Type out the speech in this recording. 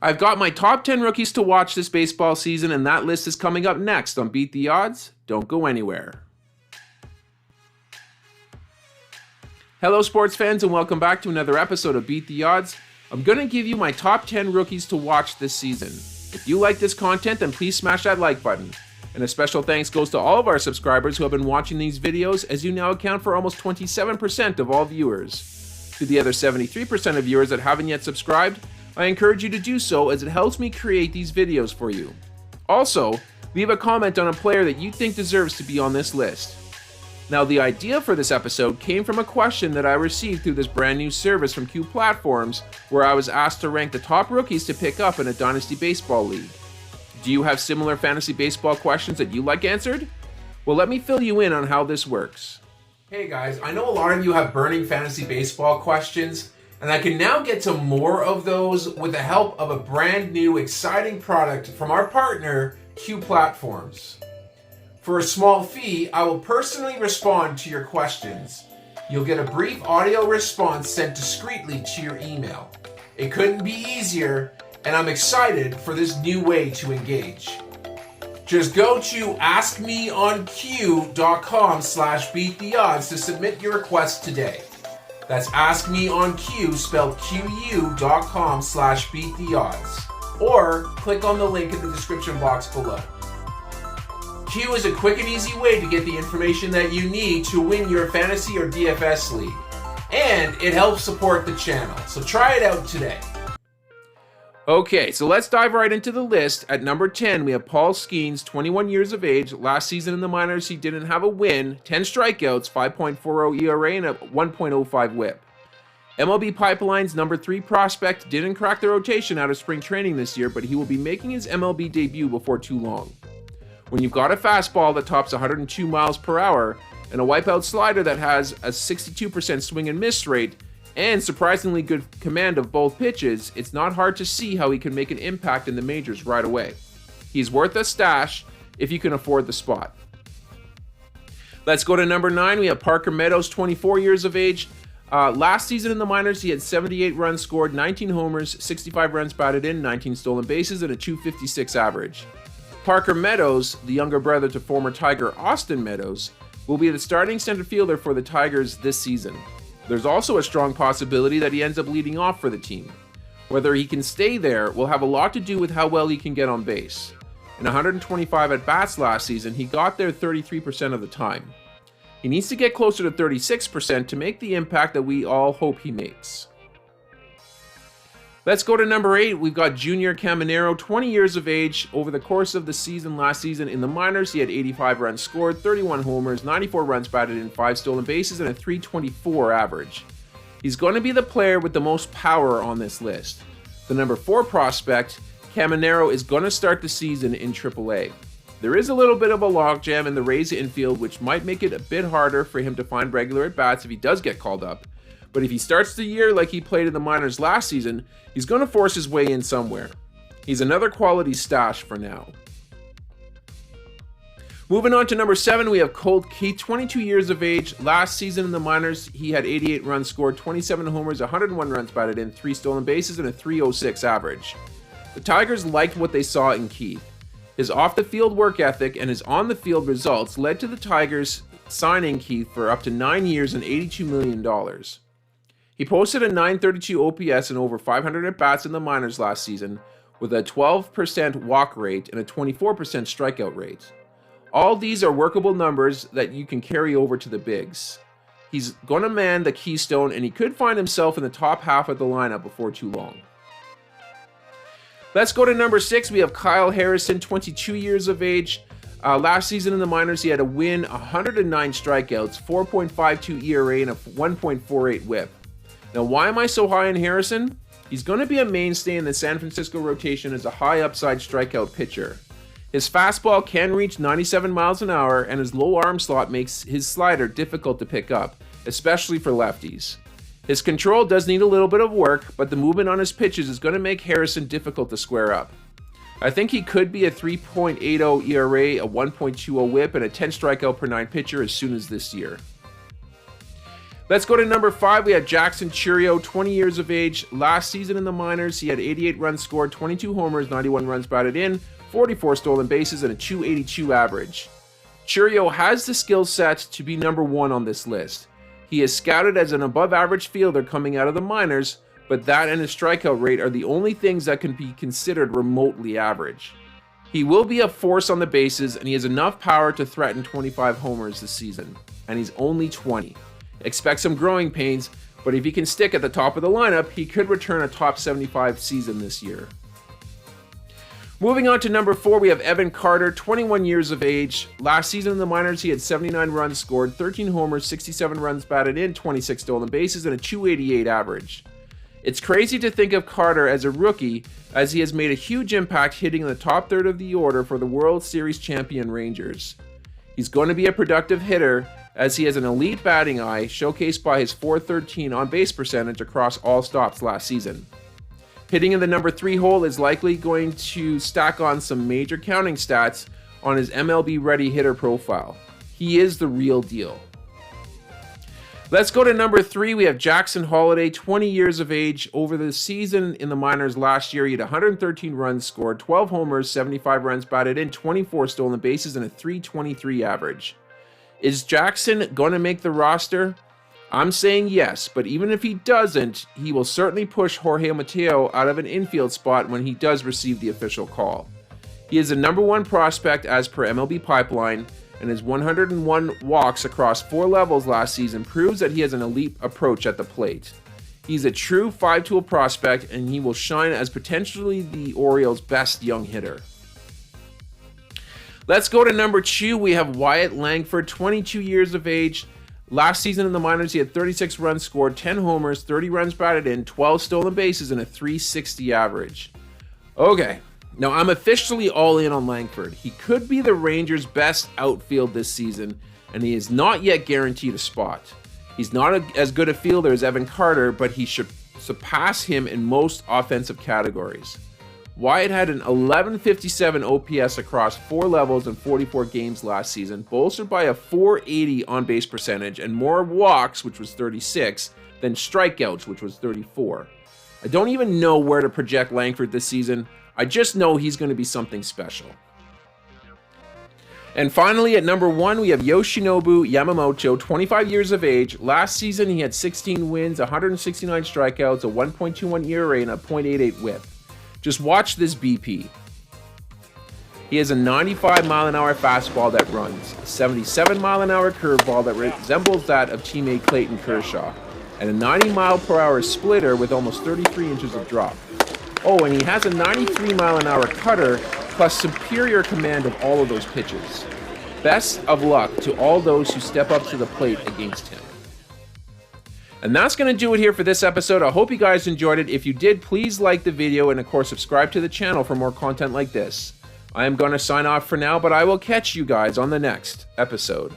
I've got my top 10 rookies to watch this baseball season, and that list is coming up next on Beat the Odds. Don't go anywhere. Hello sports fans, and welcome back to another episode of Beat the Odds. I'm going to give you my top 10 rookies to watch this season. If you like this content, then please smash that like button. And a special thanks goes to all of our subscribers who have been watching these videos, as you now account for almost 27% of all viewers. To the other 73% of viewers that haven't yet subscribed, I encourage you to do so, as it helps me create these videos for you. Also, leave a comment on a player that you think deserves to be on this list. Now, the idea for this episode came from a question that I received through this brand new service from Q Platforms, where I was asked to rank the top rookies to pick up in a Dynasty Baseball League. Do you have similar fantasy baseball questions that you like answered? Well, let me fill you in on how this works. Hey guys, I know a lot of you have burning fantasy baseball questions, and I can now get to more of those with the help of a brand new exciting product from our partner, Q Platforms. For a small fee, I will personally respond to your questions. You'll get a brief audio response sent discreetly to your email. It couldn't be easier, and I'm excited for this new way to engage. Just go to askmeonq.com/beattheodds to submit your request today. That's askmeonq, spelled QU.com/beattheodds. Or click on the link in the description box below. Q is a quick and easy way to get the information that you need to win your fantasy or DFS league. And it helps support the channel, so try it out today. Okay, so let's dive right into the list. At number 10, we have Paul Skeens, 21 years of age. Last season in the minors, he didn't have a win, 10 strikeouts, 5.40 ERA, and a 1.05 whip. MLB Pipeline's number 3 prospect didn't crack the rotation out of spring training this year, but he will be making his MLB debut before too long. When you've got a fastball that tops 102 miles per hour and a wipeout slider that has a 62% swing and miss rate, and surprisingly good command of both pitches, it's not hard to see how he can make an impact in the majors right away. He's worth a stash if you can afford the spot. Let's go to number 9. We have Parker Meadows, 24 years of age. Last season in the minors, he had 78 runs scored, 19 homers, 65 runs batted in, 19 stolen bases, and a .256 average. Parker Meadows, the younger brother to former Tiger Austin Meadows, will be the starting center fielder for the Tigers this season. There's also a strong possibility that he ends up leading off for the team. Whether he can stay there will have a lot to do with how well he can get on base. In 125 at-bats last season, he got there 33% of the time. He needs to get closer to 36% to make the impact that we all hope he makes. Let's go to number 8. We've got Junior Caminero, 20 years of age. Over the course of the season last season in the minors, he had 85 runs scored, 31 homers, 94 runs batted in, 5 stolen bases, and a .324 average. He's going to be the player with the most power on this list. The number 4 prospect, Caminero, is going to start the season in AAA. There is a little bit of a logjam in the Rays infield, which might make it a bit harder for him to find regular at-bats if he does get called up. But if he starts the year like he played in the minors last season, he's going to force his way in somewhere. He's another quality stash for now. Moving on to number 7, we have Colt Keith, 22 years of age. Last season in the minors, he had 88 runs scored, 27 homers, 101 runs batted in, 3 stolen bases, and a .306 average. The Tigers liked what they saw in Keith. His off-the-field work ethic and his on-the-field results led to the Tigers signing Keith for up to 9 years and $82 million. He posted a .932 OPS and over 500 at-bats in the minors last season, with a 12% walk rate and a 24% strikeout rate. All these are workable numbers that you can carry over to the bigs. He's going to man the keystone, and he could find himself in the top half of the lineup before too long. Let's go to number 6. We have Kyle Harrison, 22 years of age. Last season in the minors, he had a win, 109 strikeouts, 4.52 ERA, and a 1.48 whip. Now, why am I so high on Harrison? He's going to be a mainstay in the San Francisco rotation as a high upside strikeout pitcher. His fastball can reach 97 miles an hour, and his low arm slot makes his slider difficult to pick up, especially for lefties. His control does need a little bit of work, but the movement on his pitches is going to make Harrison difficult to square up. I think he could be a 3.80 ERA, a 1.20 whip, and a 10 strikeout per 9 pitcher as soon as this year. Let's go to number 5. We have Jackson Chourio, 20 years of age. Last season in the minors, he had 88 runs scored, 22 homers, 91 runs batted in, 44 stolen bases, and a .282 average. Chourio has the skill set to be number 1 on this list. He is scouted as an above-average fielder coming out of the minors, but that and his strikeout rate are the only things that can be considered remotely average. He will be a force on the bases, and he has enough power to threaten 25 homers this season. And he's only 20. Expect some growing pains, but if he can stick at the top of the lineup, he could return a top 75 season this year. Moving on to number 4, we have Evan Carter, 21 years of age. Last season in the minors, he had 79 runs scored, 13 homers, 67 runs batted in, 26 stolen bases, and a .288 average. It's crazy to think of Carter as a rookie, as he has made a huge impact hitting in the top third of the order for the World Series champion Rangers. He's going to be a productive hitter, as he has an elite batting eye, showcased by his .413 on-base percentage across all stops last season. Hitting in the number 3 hole is likely going to stack on some major counting stats on his MLB-ready hitter profile. He is the real deal. Let's go to number 3. We have Jackson Holliday, 20 years of age. Over the season in the minors last year, he had 113 runs scored, 12 homers, 75 runs batted in, 24 stolen bases, and a .323 average. Is Jackson going to make the roster? I'm saying yes, but even if he doesn't, he will certainly push Jorge Mateo out of an infield spot when he does receive the official call. He is the number 1 prospect as per MLB Pipeline, and his 101 walks across 4 levels last season proves that he has an elite approach at the plate. He's a true 5-tool prospect, and he will shine as potentially the Orioles' best young hitter. Let's go to number 2. We have Wyatt Langford, 22 years of age. Last season in the minors, he had 36 runs scored, 10 homers, 30 runs batted in, 12 stolen bases, and a .360 average. Okay, now I'm officially all in on Langford. He could be the Rangers' best outfield this season, and he is not yet guaranteed a spot. He's not as good a fielder as Evan Carter, but he should surpass him in most offensive categories. Wyatt had an 1157 OPS across 4 levels in 44 games last season, bolstered by a .480 on-base percentage and more walks, which was 36, than strikeouts, which was 34. I don't even know where to project Langford this season. I just know he's going to be something special. And finally, at number 1, we have Yoshinobu Yamamoto, 25 years of age. Last season, he had 16 wins, 169 strikeouts, a 1.21 ERA, and a .88 whip. Just watch this BP. He has a 95-mile-an-hour fastball that runs, a 77-mile-an-hour curveball that resembles that of teammate Clayton Kershaw, and a 90-mile-per-hour splitter with almost 33 inches of drop. Oh, and he has a 93-mile-an-hour cutter, plus superior command of all of those pitches. Best of luck to all those who step up to the plate against him. And that's going to do it here for this episode. I hope you guys enjoyed it. If you did, please like the video and, of course, subscribe to the channel for more content like this. I am going to sign off for now, but I will catch you guys on the next episode.